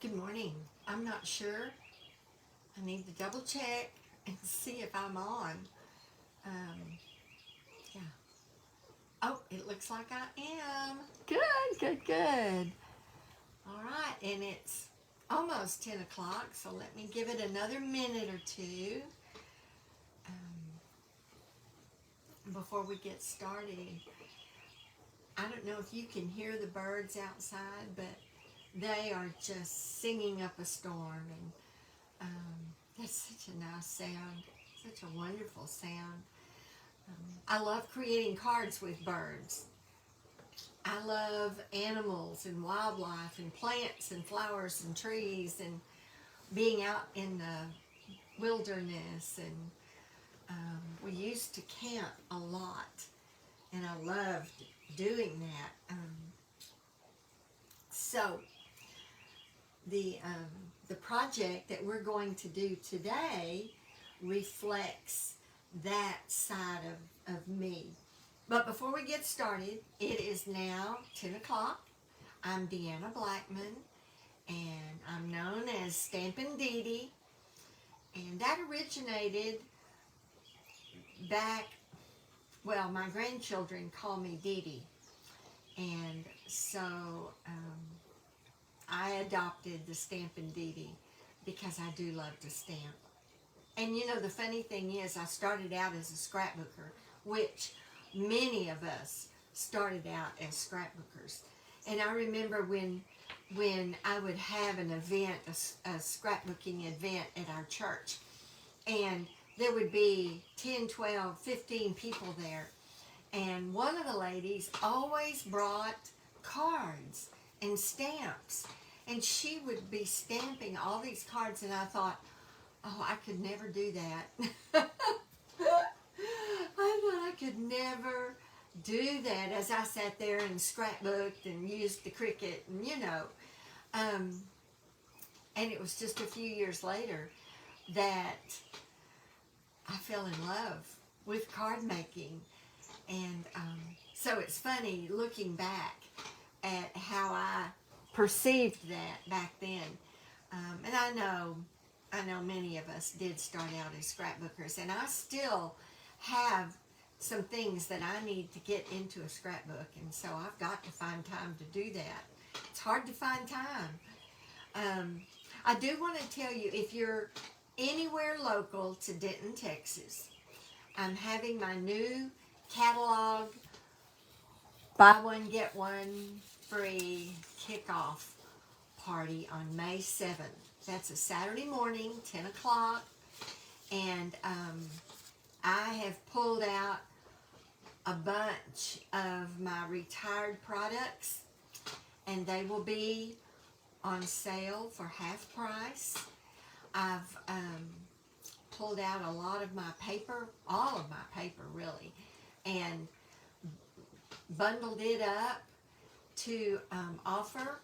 Good morning. I'm not sure. I need to double check and see if I'm on. Um, yeah. Oh, it looks like I am. Good, good, good. All right, and it's almost 10 o'clock, so let me give it another minute or two before we get started. I don't know if you can hear the birds outside, but they are just singing up a storm, and that's such a nice sound, such a wonderful sound. I love creating cards with birds. I love animals and wildlife and plants and flowers and trees and being out in the wilderness. And we used to camp a lot, and I loved doing that. So the project that we're going to do today reflects that side of me. But before we get started, it is now 10 o'clock. I'm Deanna Blackman, and I'm known as Stampindede. And that originated back, well, my grandchildren call me Dee Dee. And so I adopted the Stampindede because I do love to stamp. And you know, the funny thing is, I started out as a scrapbooker, which many of us started out as scrapbookers. And I remember when I would have an event, a scrapbooking event at our church, and there would be 10, 12, 15 people there. And one of the ladies always brought cards and stamps. And she would be stamping all these cards, and I thought, oh, I could never do that. I thought I could never do that as I sat there and scrapbooked and used the Cricut, and and it was just a few years later that I fell in love with card making. And so it's funny looking back at how I perceived that back then. And I know many of us did start out as scrapbookers, and I still have some things that I need to get into a scrapbook, and so I've got to find time to do that. It's hard to find time. I do want to tell you, if you're anywhere local to Denton, Texas, I'm having my new catalog buy one get one free kickoff party on May 7th. That's a Saturday morning, 10 o'clock, and I have pulled out a bunch of my retired products, and they will be on sale for half price. I've pulled out a lot of my paper, all of my paper really, and bundled it up to offer.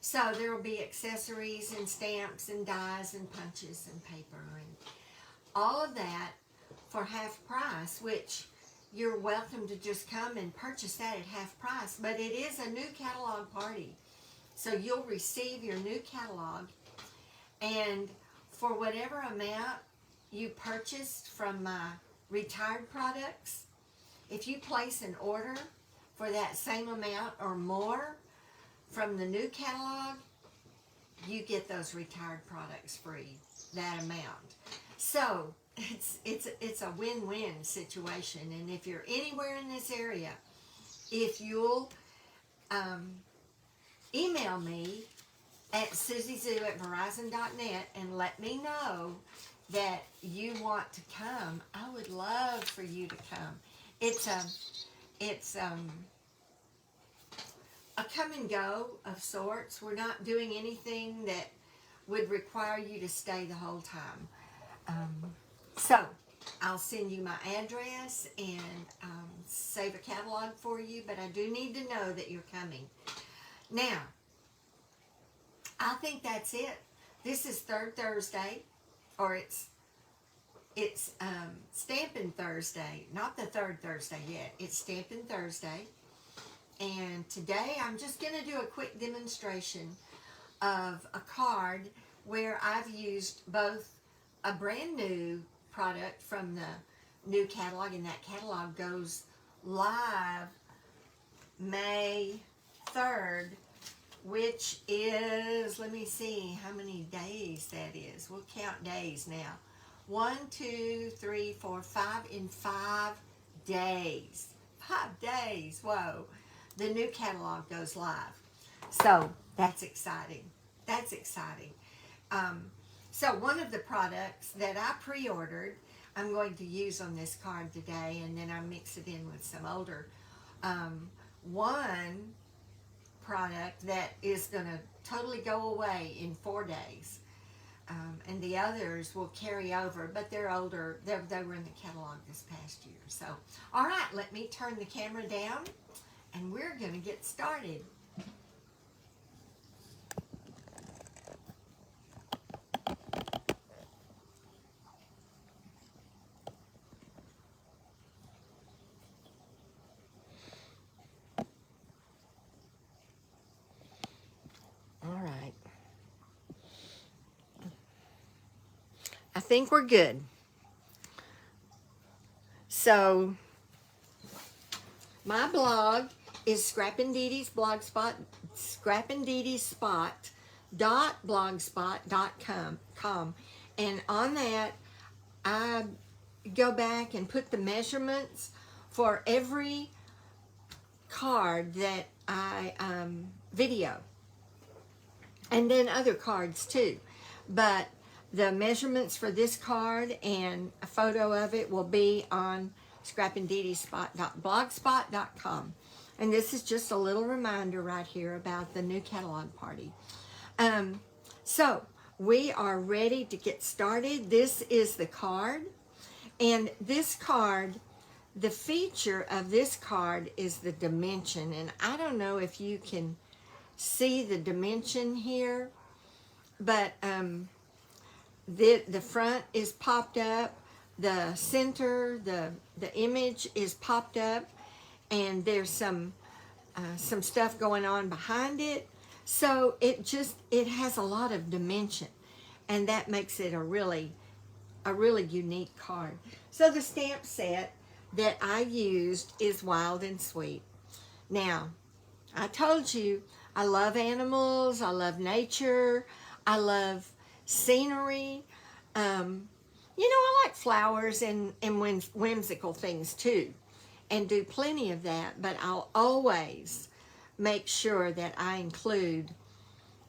So there will be accessories and stamps and dies and punches and paper and all of that for half price, which you're welcome to just come and purchase that at half price. But it is a new catalog party. So you'll receive your new catalog, and for whatever amount you purchased from my retired products, if you place an order for that same amount or more from the new catalog, you get those retired products free, that amount. So it's a win-win situation. And if you're anywhere in this area, if you'll email me at susiezoo@verizon.net and let me know that you want to come, I would love for you to come. It's a come and go of sorts. We're not doing anything that would require you to stay the whole time. So I'll send you my address and save a catalog for you, but I do need to know that you're coming. Now, I think that's it. This is Third Thursday, or it's Stampin' Thursday, not the third Thursday yet. It's Stampin' Thursday. And today I'm just going to do a quick demonstration of a card where I've used both a brand new product from the new catalog, and that catalog goes live May 3rd, which is, let me see how many days that is. We'll count days now. 1, 2, 3, 4, 5 in 5 days. 5 days, whoa. The new catalog goes live. So that's exciting. That's exciting. So one of the products that I pre-ordered, I'm going to use on this card today, and then I mix it in with some older. One product that is going to totally go away in 4 days. And the others will carry over, but they're older. They were in the catalog this past year. So, all right, let me turn the camera down, and we're going to get started. All right. I think we're good. So, my blog is Stampindede's blogspot, stampindedespot.blogspot.com, and on that I go back and put the measurements for every card that I video, and then other cards too, but the measurements for this card and a photo of it will be on stampindedespot.blogspot.com. And this is just a little reminder right here about the new catalog party. So we are ready to get started. This is the card. And this card, the feature of this card is the dimension. And I don't know if you can see the dimension here, but the front is popped up, the center, the image is popped up, and there's some stuff going on behind it. So it has a lot of dimension, and that makes it a really unique card. So the stamp set that I used is Wild and Sweet. Now, I told you I love animals, I love nature, I love scenery. I like flowers and whimsical things too, and do plenty of that, but I'll always make sure that I include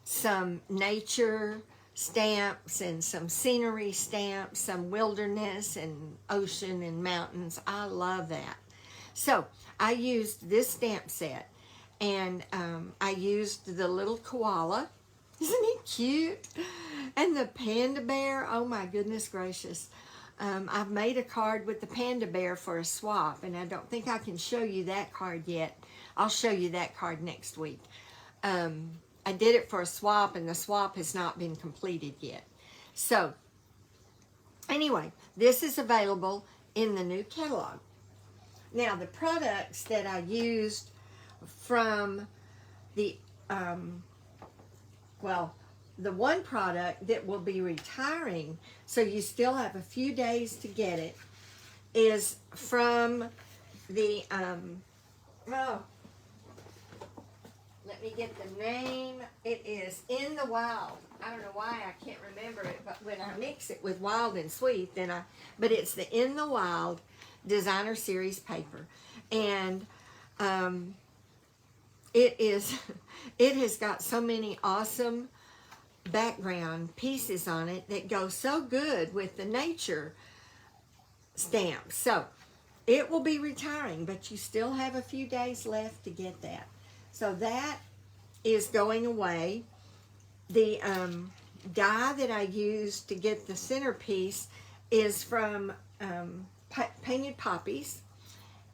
some nature stamps and some scenery stamps, some wilderness and ocean and mountains. I love that. So I used this stamp set, and I used the little koala. Isn't he cute? And the Panda Bear, oh my goodness gracious. I've made a card with the Panda Bear for a swap, and I don't think I can show you that card yet. I'll show you that card next week. I did it for a swap, and the swap has not been completed yet. So, anyway, this is available in the new catalog. Now, the products that I used from the, the one product that will be retiring, so you still have a few days to get it, is from the, let me get the name. It is In the Wild. I don't know why I can't remember it, but when I mix it with Wild and Sweet, but it's the In the Wild Designer Series paper. And it has got so many awesome background pieces on it that go so good with the nature stamp. So it will be retiring, but you still have a few days left to get that. So that is going away. The die that I used to get the centerpiece is from Painted Poppies,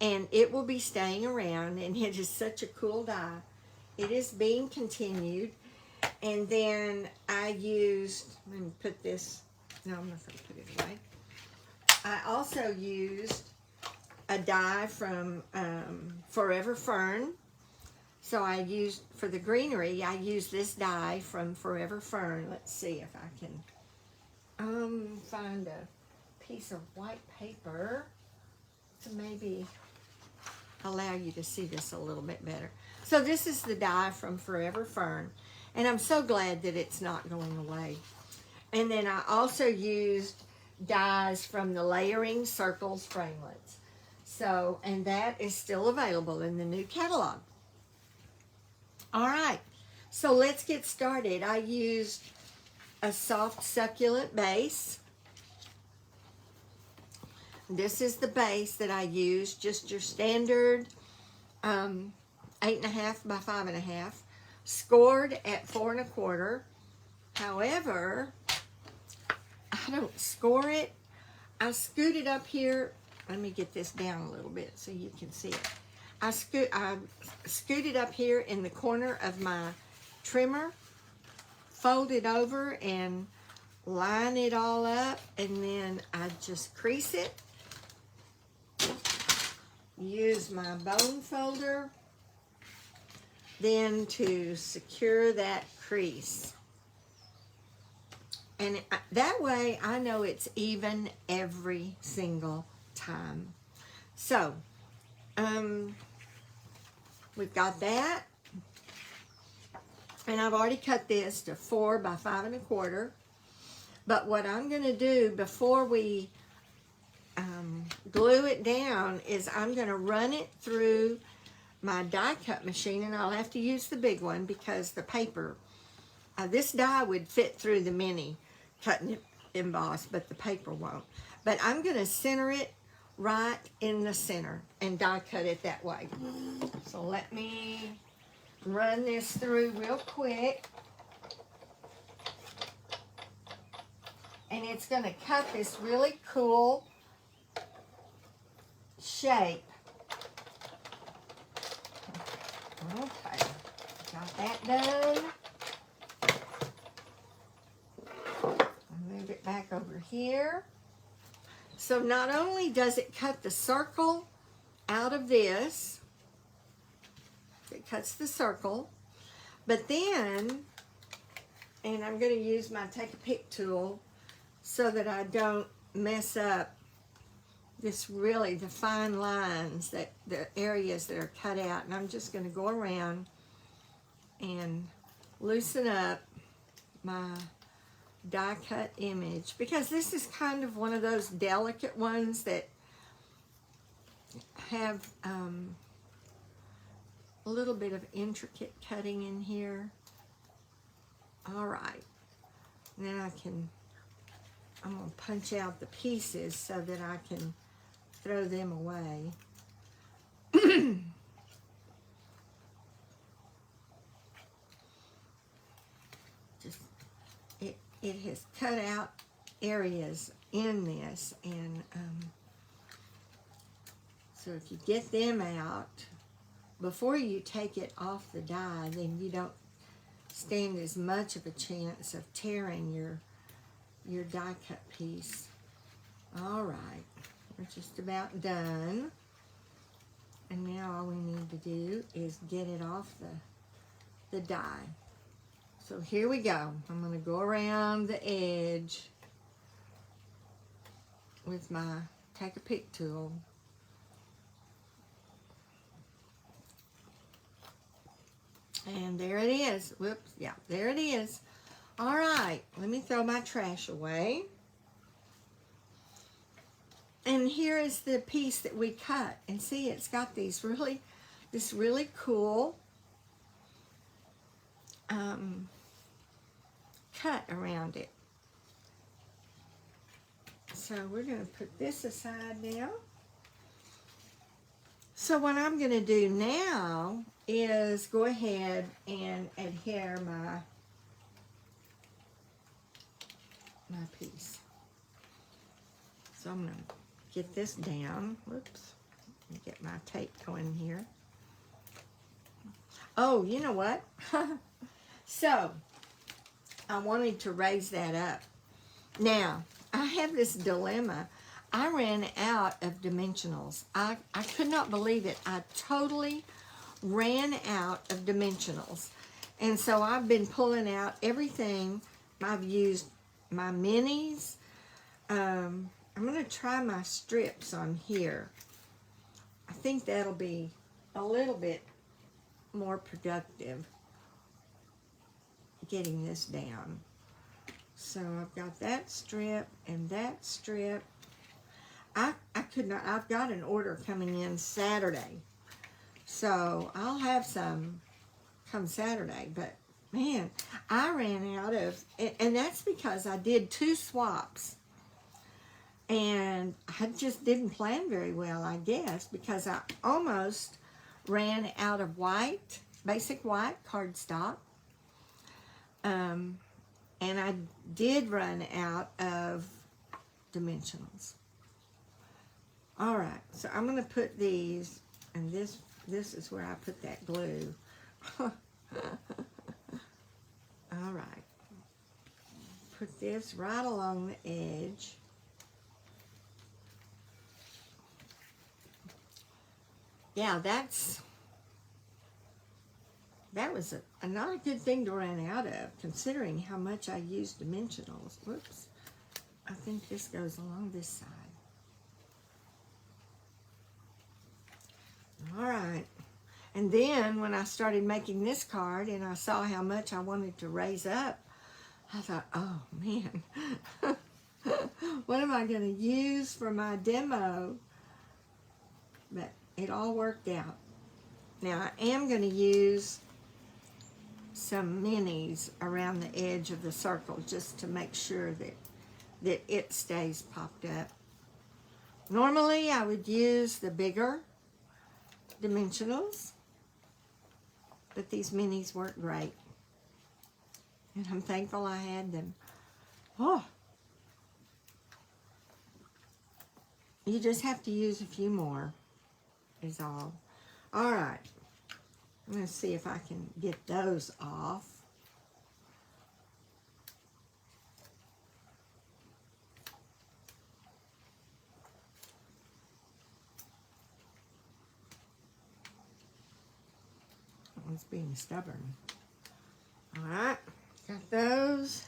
and it will be staying around, and it is such a cool die. It is being continued. And then I used, let me put this, no, I'm not going to put it away. I also used a die from Forever Fern. So I used, for the greenery, I used this die from Forever Fern. Let's see if I can find a piece of white paper to maybe allow you to see this a little bit better. So this is the die from Forever Fern, and I'm so glad that it's not going away. And then I also used dies from the Layering Circles framelits. So, and that is still available in the new catalog. All right, so let's get started. I used a soft succulent base. This is the base that I used, just your standard 8.5 by 5.5, scored at 4 1/4. However, I don't score it. I scoot it up here. Let me get this down a little bit so you can see it. I scoot it up here in the corner of my trimmer, fold it over and line it all up, and then I just crease it. Use my bone folder then to secure that crease. And that way I know it's even every single time. So, we've got that. And I've already cut this to 4 by 5 1/4. But what I'm going to do before we glue it down is I'm going to run it through my die cut machine, and I'll have to use the big one because the paper, this die would fit through the mini cut and emboss, but the paper won't. But I'm going to center it right in the center and die cut it that way. So let me run this through real quick. And it's going to cut this really cool shape. Okay, got that done. I'll move it back over here. So not only does it cut the circle out of this, it cuts the circle, but then, and I'm going to use my take a pick tool so that I don't mess up this really, the fine lines, that the areas that are cut out. And I'm just going to go around and loosen up my die cut image, because this is kind of one of those delicate ones that have a little bit of intricate cutting in here. All right, now I'm going to punch out the pieces so that I can throw them away. Just it has cut out areas in this, and so if you get them out before you take it off the die, then you don't stand as much of a chance of tearing your die cut piece. All right, we're just about done. And now all we need to do is get it off the die. So here we go. I'm going to go around the edge with my take a pick tool. And there it is. Whoops, yeah, there it is. All right, let me throw my trash away. And here is the piece that we cut. And see, it's got this really cool cut around it. So we're going to put this aside now. So what I'm going to do now is go ahead and adhere my piece. So I'm going to get this down. Whoops. Let me get my tape going here. Oh, you know what? So I wanted to raise that up. Now, I have this dilemma. I ran out of dimensionals. I could not believe it. I totally ran out of dimensionals. And so I've been pulling out everything. I've used my minis. I'm going to try my strips on here. I think that'll be a little bit more productive getting this down. So I've got that strip and that strip. I could not, I've got an order coming in Saturday. So I'll have some come Saturday, but man, I ran out of, and that's because I did 2 swaps. And I just didn't plan very well, I guess, because I almost ran out of white, basic white cardstock. And I did run out of dimensionals. All right, so I'm going to put these, and this is where I put that glue. All right. Put this right along the edge. Yeah, that was not a good thing to run out of, considering how much I used dimensionals. Whoops. I think this goes along this side. All right. And then when I started making this card and I saw how much I wanted to raise up, I thought, oh man, what am I going to use for my demo? But it all worked out. Now I am going to use some minis around the edge of the circle just to make sure that it stays popped up. Normally I would use the bigger dimensionals, but these minis work great. And I'm thankful I had them. Oh, you just have to use a few more is all. All right, I'm going to see if I can get those off. That one's being stubborn. All right, got those.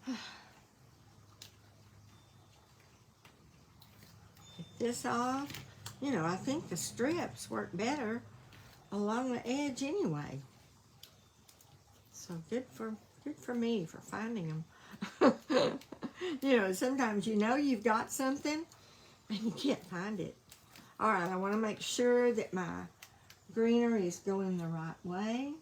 Get this off. You know, I think the strips work better along the edge anyway. So good for me for finding them. You know, sometimes you know you've got something and you can't find it. All right, I want to make sure that my greenery is going the right way.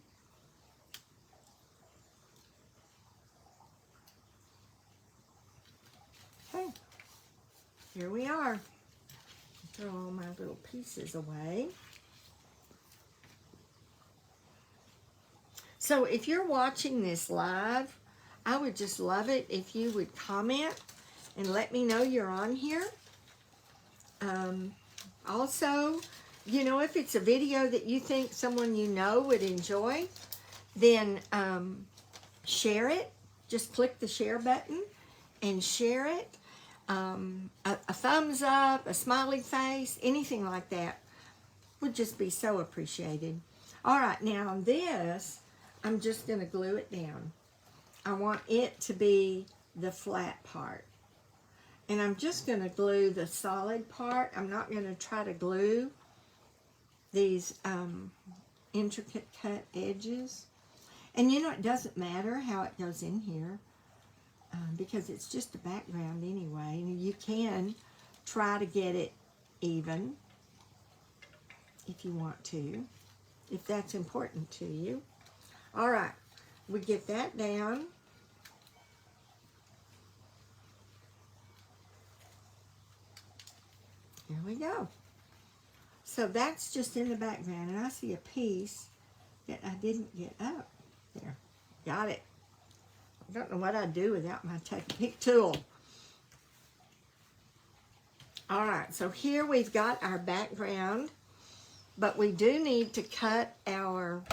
Okay, here we are. Throw all my little pieces away. So if you're watching this live, I would just love it if you would comment and let me know you're on here. Also, you know, if it's a video that you think someone you know would enjoy, then share it. Just click the share button and share it. A thumbs up, a smiley face, anything like that would just be so appreciated. All right, now on this, I'm just going to glue it down. I want it to be the flat part. And I'm just going to glue the solid part. I'm not going to try to glue these intricate cut edges. And you know, it doesn't matter how it goes in here. Because it's just a background anyway. And you can try to get it even if you want to, if that's important to you. All right, we get that down. Here we go. So that's just in the background, and I see a piece that I didn't get up there. Got it. I don't know what I'd do without my Technique tool. All right, so here we've got our background, but we do need to cut our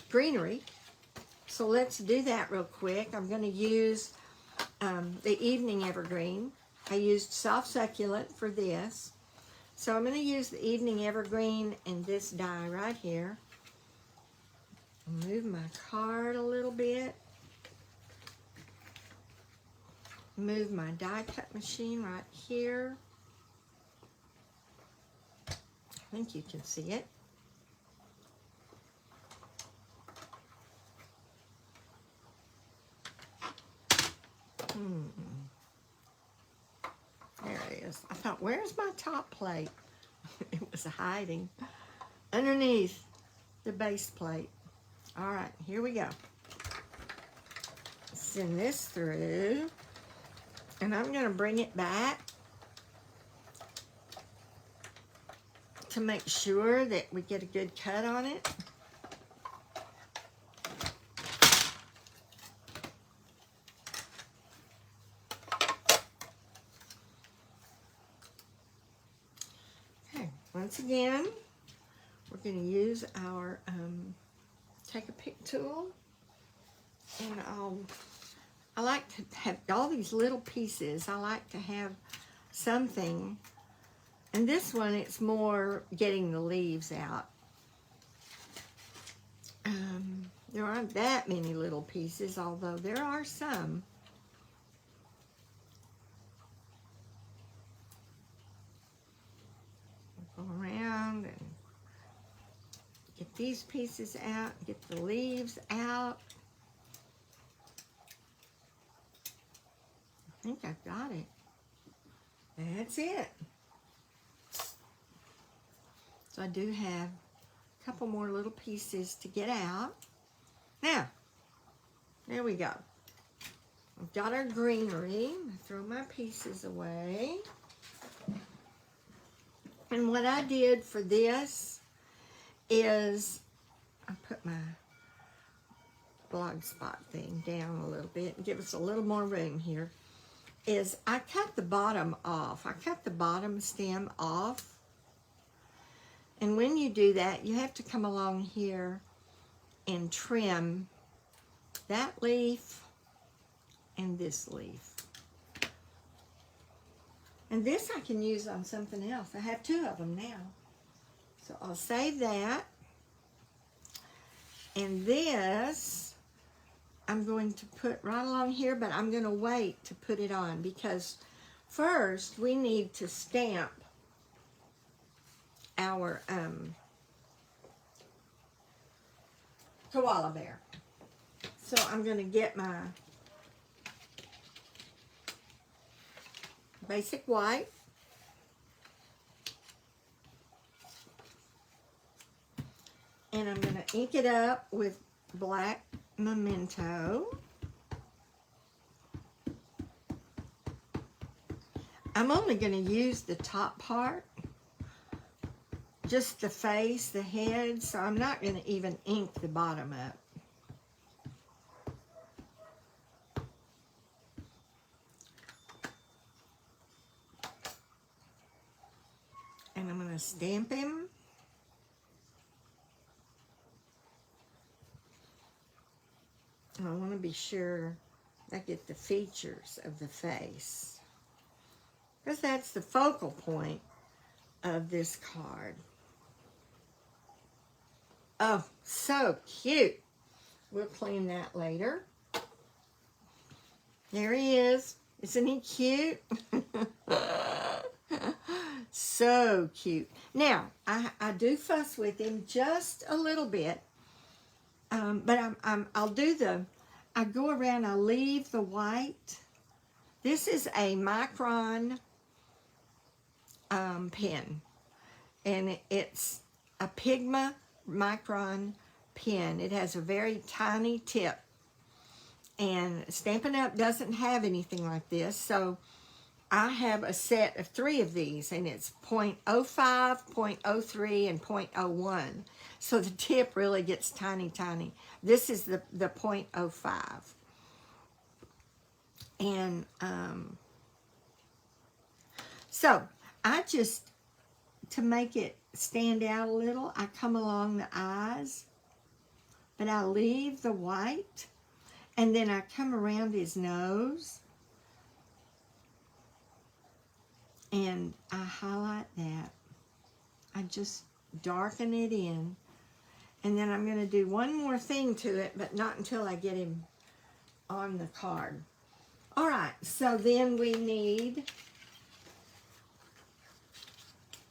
greenery. So let's do that real quick. I'm going to use the Evening Evergreen. I used Soft Succulent for this. So I'm going to use the Evening Evergreen and this die right here. Move my card a little bit. Move my die cut machine right here. I think you can see it. There it is. I thought, where's my top plate? It was hiding underneath the base plate. All right, here we go. Send this through, and I'm going to bring it back to make sure that we get a good cut on it. Okay, once again, we're going to use our take a pick tool, and I like to have all these little pieces. I like to have something, and this one, it's more getting the leaves out. There aren't that many little pieces, although there are some. Go around and get these pieces out, get the leaves out. I think I've got it. That's it. So I do have a couple more little pieces to get out. Now, there we go. I've got our greenery. I throw my pieces away. And what I did for this is I put my blog spot thing down a little bit and give us a little more room here, is I cut the bottom off. I cut the bottom stem off. And when you do that, you have to come along here and trim that leaf and this leaf. And this I can use on something else. I have two of them now. So I'll save that. And this I'm going to put right along here, but I'm going to wait to put it on because first we need to stamp our koala bear. So I'm going to get my basic white. And I'm going to ink it up with black memento. I'm only going to use the top part, just the face, the head, so I'm not going to even ink the bottom up. And I'm going to stamp him. And I want to be sure I get the features of the face, because that's the focal point of this card. Oh, so cute. We'll clean that later. There he is. Isn't he cute? So cute. Now, I do fuss with him just a little bit. But I'll do I go around, I leave the white. This is a micron pen. And it's a Pigma micron pen. It has a very tiny tip. And Stampin' Up! Doesn't have anything like this. So I have a set of 3 of these. And it's 0.05, 0.03, and 0.01. So the tip really gets tiny, tiny. This is the 0.05. And so I just, to make it stand out a little, I come along the eyes, but I leave the white, and then I come around his nose, and I highlight that. I just darken it in. And then I'm going to do one more thing to it, but not until I get him on the card. All right, so then we need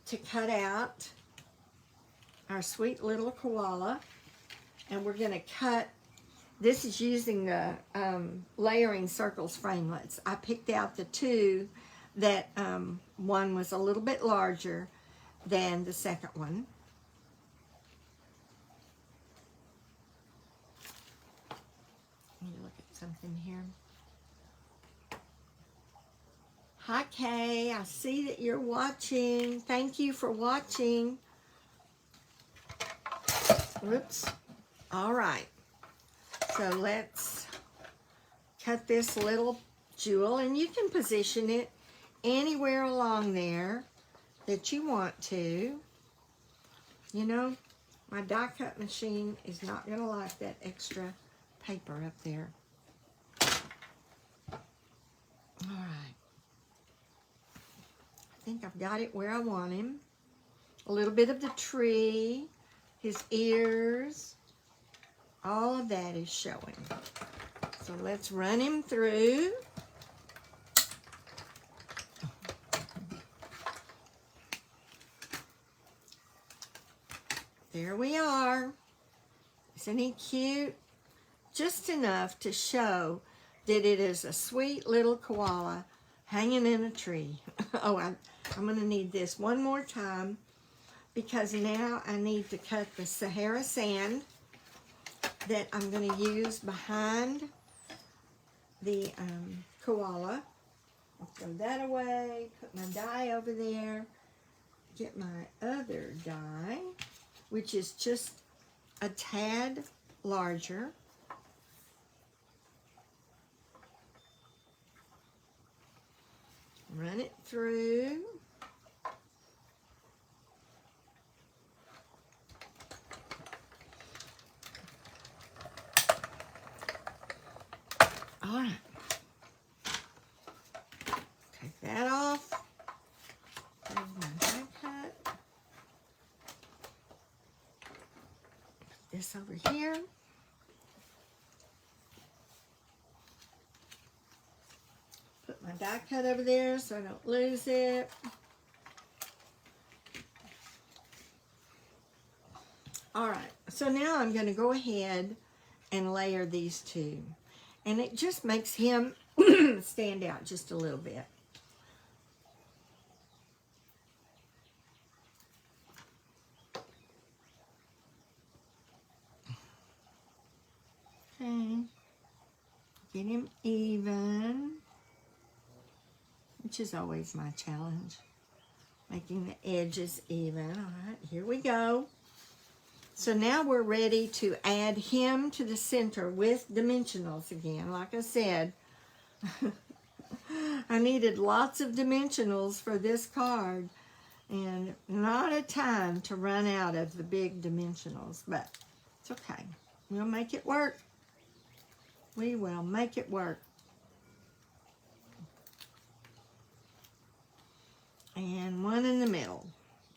to cut out our sweet little koala. And we're going to cut, this is using the layering circles framelits. I picked out the two that one was a little bit larger than the second one. Let me look at something here. Hi Kay, I see that you're watching. Thank you for watching. Whoops. All right. So let's cut this little jewel, and you can position it anywhere along there that you want to. You know, my die cut machine is not going to like that extra paper up there. All right. I think I've got it where I want him. A little bit of the tree, his ears, all of that is showing. So let's run him through. There we are. Isn't he cute? Just enough to show that it is a sweet little koala hanging in a tree. Oh, I'm going to need this one more time because now I need to cut the Sahara sand that I'm going to use behind the koala. I'll throw that away, put my die over there, get my other die, which is just a tad larger. Run it through. All right. Take that off. There's my die cut. Put this over here. Put my die cut over there so I don't lose it. All right, so now I'm going to go ahead and layer these two. And it just makes him stand out just a little bit. Okay, get him even, which is always my challenge, making the edges even. All right, here we go. So now we're ready to add him to the center with dimensionals again. Like I said, I needed lots of dimensionals for this card and not a time to run out of the big dimensionals, but it's okay. We'll make it work. We will make it work. And one in the middle,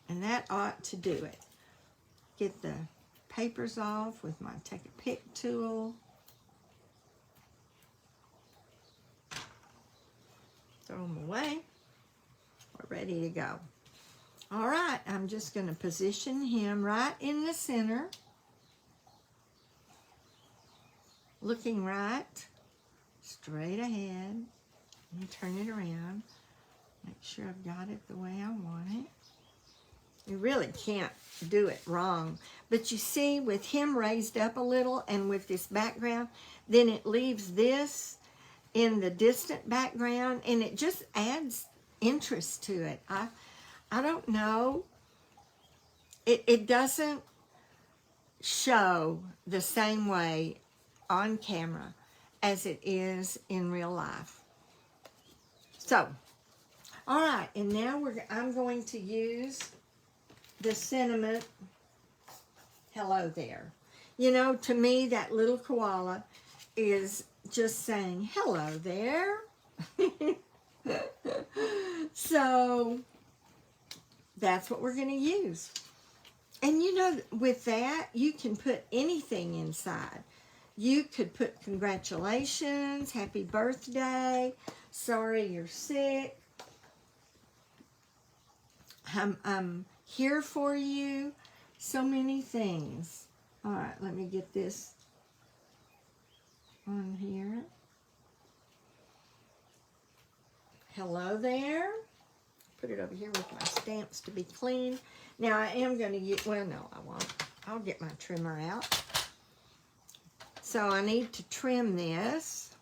and that ought to do it. Get the papers off with my take a pick tool. Throw them away. We're ready to go. All right, I'm just going to position him right in the center. Looking right, straight ahead. Let me turn it around. Make sure I've got it the way I want it. You really can't do it wrong. But you see, with him raised up a little and with this background, then it leaves this in the distant background, and it just adds interest to it. I don't know. It doesn't show the same way on camera as it is in real life. So, all right, and now I'm going to use the sentiment, hello there. You know, to me, that little koala is just saying, hello there. So, that's what we're going to use. And you know, with that, you can put anything inside. You could put congratulations, happy birthday, sorry you're sick, I'm here for you, so many things. All right, let me get this on here. Hello there. Put it over here with my stamps to be clean. Now I am going to get, well, no, I won't. I'll get my trimmer out. So I need to trim this.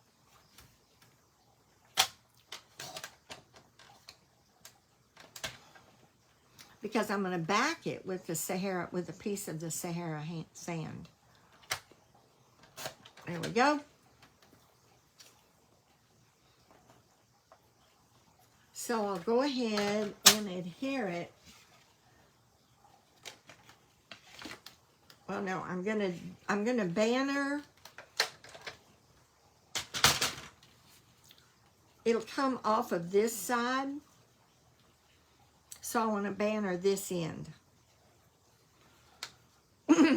Because I'm going to back it with the Sahara, with a piece of the Sahara sand. There we go. So I'll go ahead and adhere it. Well, no, I'm gonna banner. It'll come off of this side. So I want to banner this end.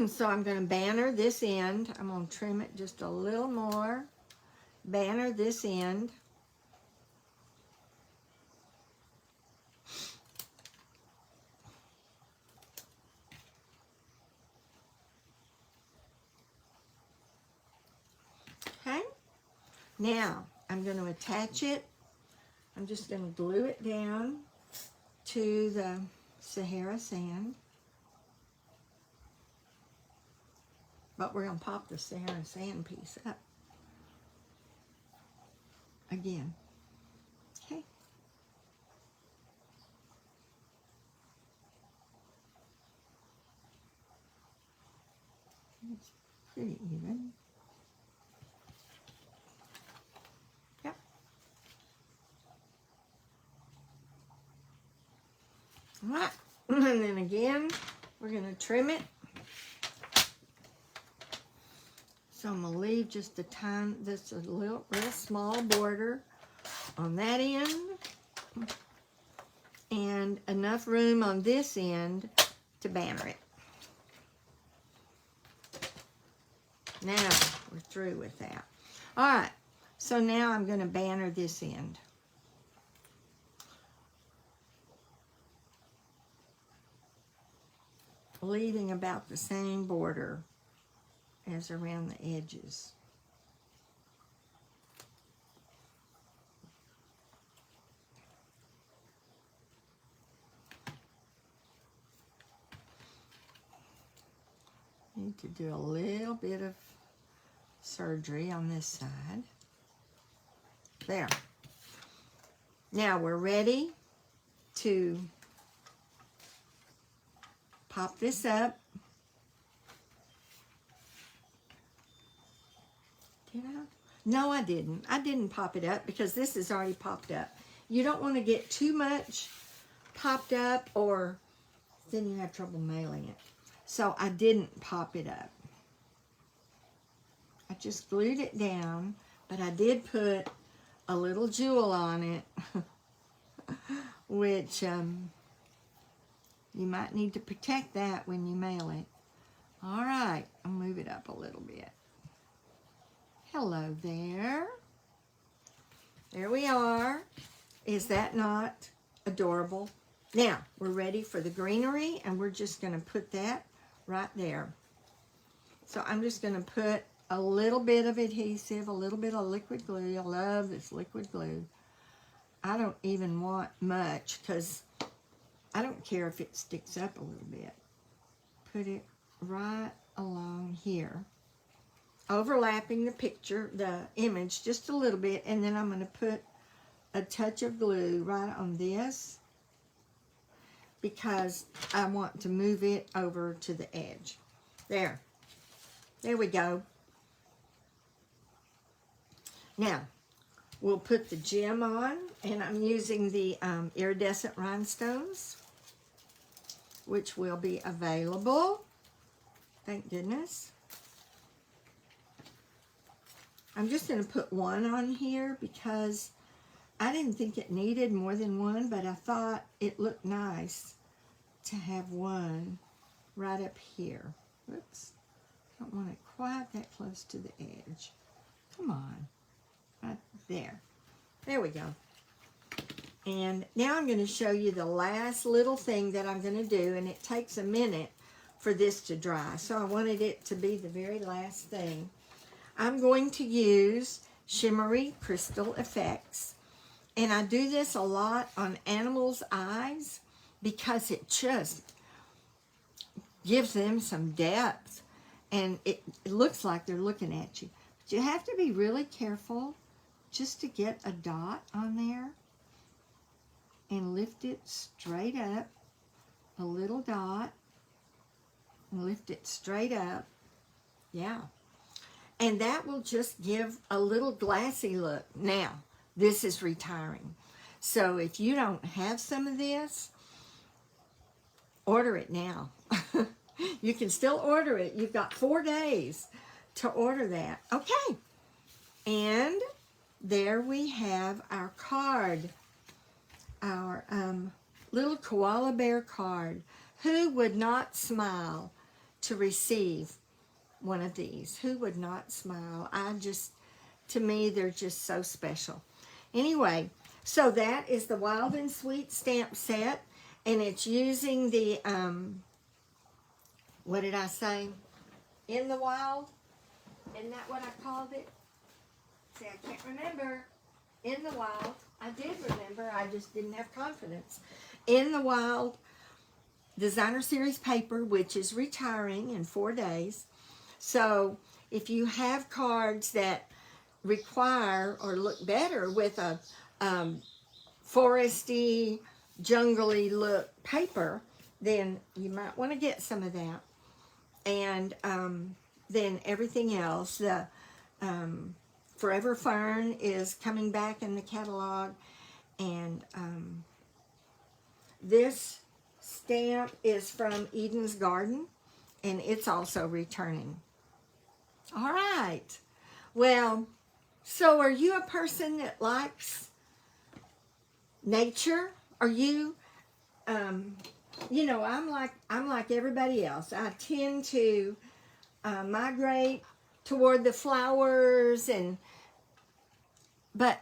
So I'm going to banner this end. I'm going to trim it just a little more. Banner this end. Okay. Now I'm going to attach it. I'm just going to glue it down to the Sahara sand. But we're going to pop the Sahara sand piece up again. Okay. It's pretty even. Yep. All right. And then again, we're going to trim it. So I'm going to leave just a tiny, this a little real small border on that end. And enough room on this end to banner it. Now we're through with that. All right, so now I'm going to banner this end. Leaving about the same border as around the edges. Need to do a little bit of surgery on this side. There. Now we're ready to pop this up. Did I? No, I didn't. I didn't pop it up because this is already popped up. You don't want to get too much popped up or then you have trouble mailing it. So I didn't pop it up. I just glued it down, but I did put a little jewel on it, which you might need to protect that when you mail it. All right, I'll move it up a little bit. Hello there. There we are. Is that not adorable? Now, we're ready for the greenery, and we're just going to put that right there. So I'm just going to put a little bit of adhesive, a little bit of liquid glue. I love this liquid glue. I don't even want much because I don't care if it sticks up a little bit. Put it right along here, overlapping the picture, the image just a little bit, and then I'm going to put a touch of glue right on this because I want to move it over to the edge. There we go. Now we'll put the gem on, and I'm using the iridescent rhinestones, which will be available, thank goodness. I'm just going to put one on here because I didn't think it needed more than one, but I thought it looked nice to have one right up here. Oops. Don't want it quite that close to the edge. Come on. Right there. There we go. And now I'm going to show you the last little thing that I'm going to do, and it takes a minute for this to dry. So I wanted it to be the very last thing. I'm going to use Shimmery Crystal Effects. And I do this a lot on animals' eyes because it just gives them some depth. And it looks like they're looking at you. But you have to be really careful just to get a dot on there. And lift it straight up. A little dot. And lift it straight up. Yeah. And that will just give a little glassy look. Now, this is retiring. So if you don't have some of this, order it now. You can still order it. You've got 4 days to order that. Okay. And there we have our card. Our little Koala Bear card. Who would not smile to receive one of these? Who would not smile? To me, they're just so special. Anyway, so that is the Wild and Sweet stamp set, and it's using the, what did I say? In the Wild? Isn't that what I called it? See, I can't remember. In the Wild. I did remember, I just didn't have confidence. In the Wild Designer Series paper, which is retiring in 4 days. So if you have cards that require or look better with a foresty, jungly look paper, then you might want to get some of that. And then everything else, the Forever Fern is coming back in the catalog, and this stamp is from Eden's Garden, and it's also returning. All right. Well, so are you a person that likes nature? Are you, you know, I'm like everybody else. I tend to migrate toward the flowers, but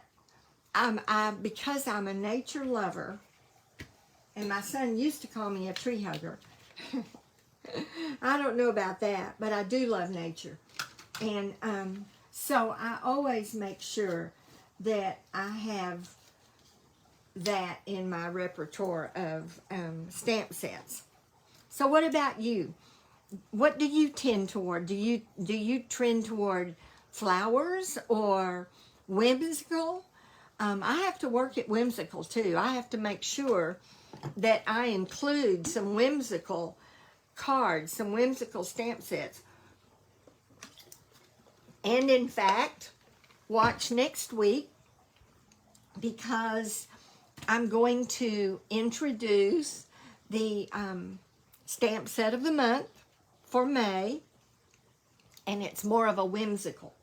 because I'm a nature lover, and my son used to call me a tree hugger. I don't know about that, but I do love nature. And so I always make sure that I have that in my repertoire of stamp sets. So what about you? What do you tend toward? Do you trend toward flowers or whimsical? I have to work at whimsical too. I have to make sure that I include some whimsical cards, some whimsical stamp sets. And in fact, watch next week, because I'm going to introduce the stamp set of the month for May, and it's more of a whimsical.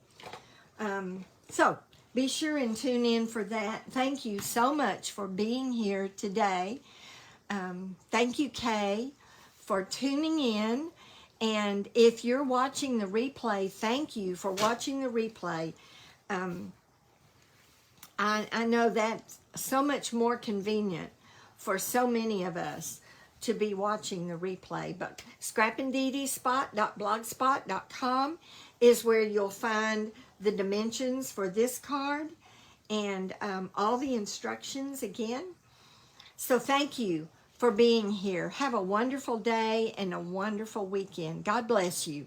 So be sure and tune in for that. Thank you so much for being here today. Thank you, Kay, for tuning in. And if you're watching the replay, thank you for watching the replay. I know that's so much more convenient for so many of us to be watching the replay. But scrapandidespot.blogspot.com is where you'll find the dimensions for this card and all the instructions again. So thank you for being here. Have a wonderful day and a wonderful weekend. God bless you.